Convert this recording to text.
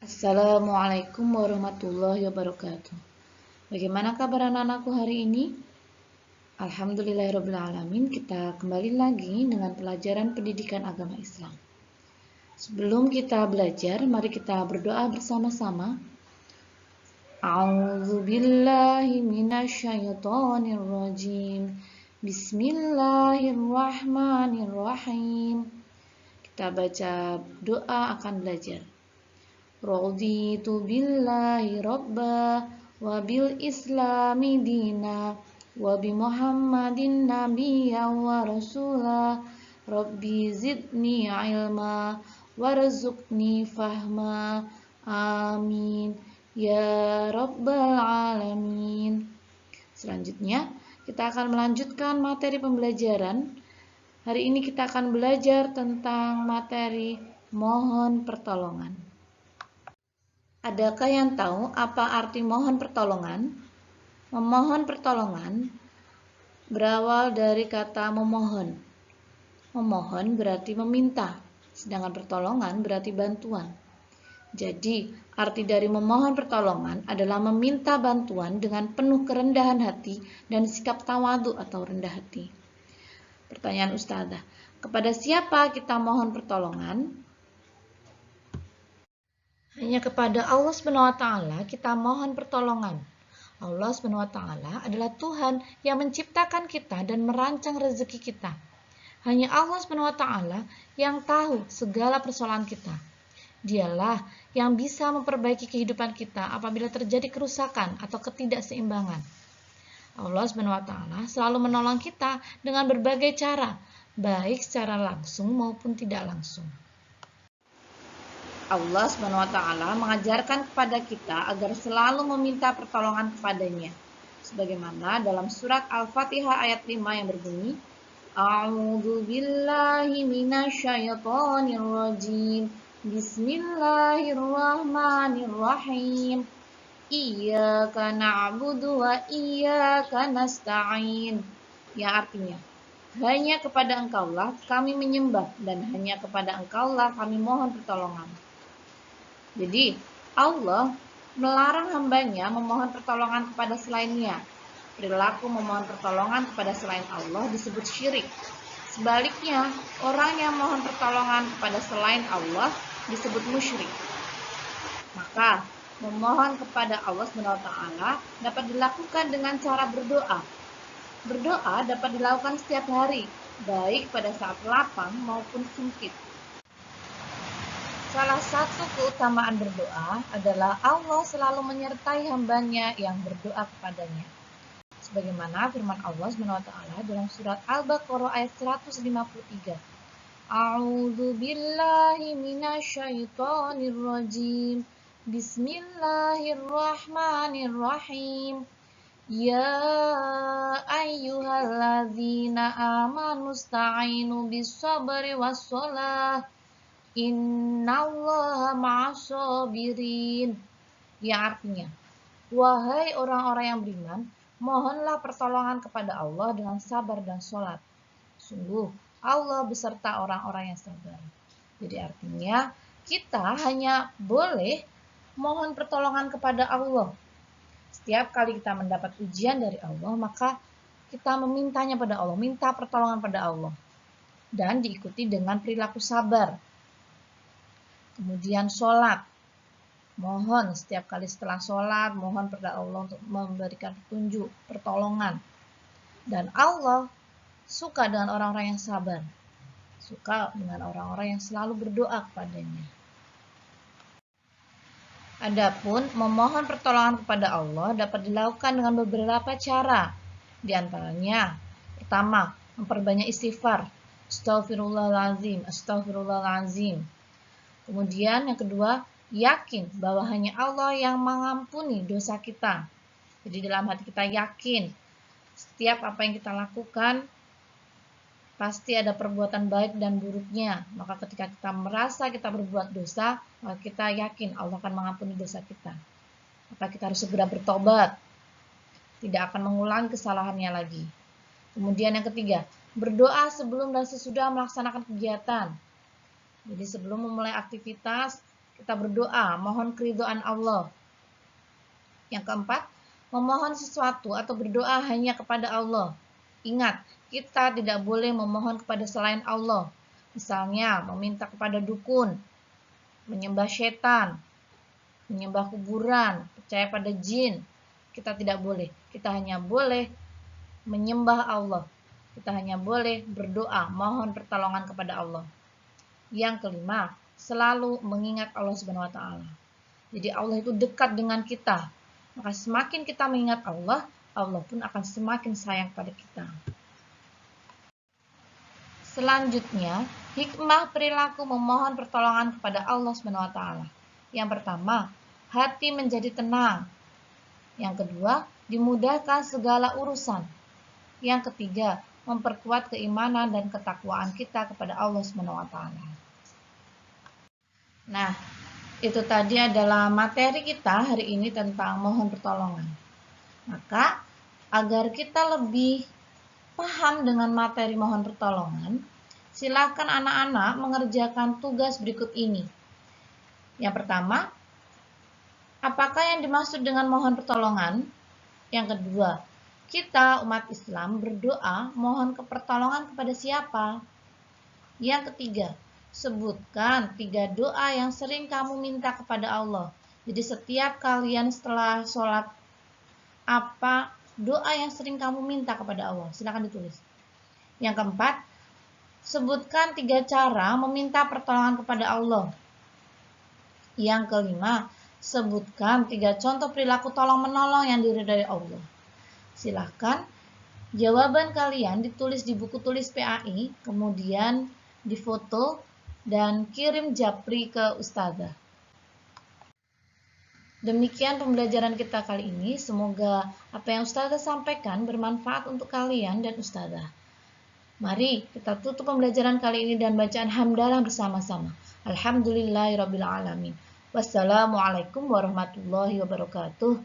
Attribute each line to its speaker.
Speaker 1: Assalamualaikum warahmatullahi wabarakatuh. Bagaimana kabar anak-anakku hari ini? Alhamdulillahirrabbilalamin, kita kembali lagi dengan pelajaran pendidikan agama Islam. Sebelum kita belajar, mari kita berdoa bersama-sama. A'udzubillahi minasyaitonirrajim. Bismillahirrahmanirrahim. Kita baca doa akan belajar. Raditu billahi rabba wa bil islami dina wa bi muhammadin nabiyya wa rasula rabbi zidni ilma warzuqni fahma amin ya rabbal alamin. Selanjutnya kita akan melanjutkan materi pembelajaran. Hari ini kita akan belajar tentang materi mohon pertolongan. Adakah yang tahu apa arti mohon pertolongan? Memohon pertolongan berawal dari kata memohon. Memohon berarti meminta, sedangkan pertolongan berarti bantuan. Jadi, arti dari memohon pertolongan adalah meminta bantuan dengan penuh kerendahan hati dan sikap tawadhu atau rendah hati. Pertanyaan Ustazah, kepada siapa kita mohon pertolongan? Hanya kepada Allah SWT kita mohon pertolongan. Allah SWT adalah Tuhan yang menciptakan kita dan merancang rezeki kita. Hanya Allah SWT yang tahu segala persoalan kita. Dialah yang bisa memperbaiki kehidupan kita apabila terjadi kerusakan atau ketidakseimbangan. Allah SWT selalu menolong kita dengan berbagai cara, baik secara langsung maupun tidak langsung. Allah SWT mengajarkan kepada kita agar selalu meminta pertolongan kepadanya. Sebagaimana dalam surat Al-Fatihah ayat 5 yang berbunyi, A'udzu billahi minasyaitonir rajim. Bismillahirrahmanirrahim. Iyyaka na'budu wa iyyaka nasta'in. Yang artinya, hanya kepada Engkaulah kami menyembah dan hanya kepada Engkaulah kami mohon pertolongan. Jadi, Allah melarang hambanya memohon pertolongan kepada selainnya. Perilaku memohon pertolongan kepada selain Allah disebut syirik. Sebaliknya, orang yang mohon pertolongan kepada selain Allah disebut musyrik. Maka, memohon kepada Allah SWT dapat dilakukan dengan cara berdoa. Berdoa dapat dilakukan setiap hari, baik pada saat lapang maupun sempit. Salah satu keutamaan berdoa adalah Allah selalu menyertai hambanya yang berdoa kepadanya. Sebagaimana firman Allah SWT dalam surat Al-Baqarah ayat 153. A'udzu billahi minasyaitonir rajim. Bismillahirrahmanirrahim. Ya ayyuhalladzina amanu sta'inu bis-sabri was-shalah. Innallaha ma'as-sabirin. Yang artinya, wahai orang-orang yang beriman, mohonlah pertolongan kepada Allah dengan sabar dan sholat. Sungguh, Allah beserta orang-orang yang sabar. Jadi artinya, kita hanya boleh mohon pertolongan kepada Allah. Setiap kali kita mendapat ujian dari Allah, maka kita memintanya pada Allah, minta pertolongan pada Allah. Dan diikuti dengan perilaku sabar. Kemudian sholat, mohon setiap kali setelah sholat, mohon pada Allah untuk memberikan petunjuk, pertolongan. Dan Allah suka dengan orang-orang yang sabar, suka dengan orang-orang yang selalu berdoa kepadanya. Adapun memohon pertolongan kepada Allah dapat dilakukan dengan beberapa cara. Di antaranya, pertama, memperbanyak istighfar. Astaghfirullahaladzim, astaghfirullahaladzim. Kemudian yang kedua, yakin bahwa hanya Allah yang mengampuni dosa kita. Jadi dalam hati kita yakin, setiap apa yang kita lakukan, pasti ada perbuatan baik dan buruknya. Maka ketika kita merasa kita berbuat dosa, maka kita yakin Allah akan mengampuni dosa kita. Maka kita harus segera bertobat, tidak akan mengulangi kesalahannya lagi. Kemudian yang ketiga, berdoa sebelum dan sesudah melaksanakan kegiatan. Jadi sebelum memulai aktivitas, kita berdoa, mohon keridhaan Allah. Yang keempat, memohon sesuatu atau berdoa hanya kepada Allah. Ingat, kita tidak boleh memohon kepada selain Allah. Misalnya, meminta kepada dukun, menyembah setan, menyembah kuburan, percaya pada jin. Kita tidak boleh. Kita hanya boleh menyembah Allah. Kita hanya boleh berdoa, mohon pertolongan kepada Allah. Yang kelima, selalu mengingat Allah Subhanahu wa taala. Jadi Allah itu dekat dengan kita. Maka semakin kita mengingat Allah, Allah pun akan semakin sayang pada kita. Selanjutnya, hikmah perilaku memohon pertolongan kepada Allah Subhanahu wa taala. Yang pertama, hati menjadi tenang. Yang kedua, dimudahkan segala urusan. Yang ketiga, memperkuat keimanan dan ketakwaan kita kepada Allah Subhanahu wa taala. Nah, itu tadi adalah materi kita hari ini tentang mohon pertolongan. Maka, agar kita lebih paham dengan materi mohon pertolongan, silakan anak-anak mengerjakan tugas berikut ini. Yang pertama, apakah yang dimaksud dengan mohon pertolongan? Yang kedua, kita umat Islam berdoa mohon pertolongan kepada siapa? Yang ketiga, sebutkan 3 doa yang sering kamu minta kepada Allah. Jadi setiap kalian setelah sholat, apa doa yang sering kamu minta kepada Allah? Silakan ditulis. Yang keempat, sebutkan 3 cara meminta pertolongan kepada Allah. Yang kelima, sebutkan 3 contoh perilaku tolong-menolong yang diridhai Allah. Silakan jawaban kalian ditulis di buku tulis PAI, kemudian difoto dan kirim japri ke ustazah. Demikian pembelajaran kita kali ini. Semoga apa yang ustazah sampaikan bermanfaat untuk kalian dan ustazah. Mari kita tutup pembelajaran kali ini dan bacaan hamdalah bersama-sama. Alhamdulillahirabbil alamin. Wassalamualaikum warahmatullahi wabarakatuh.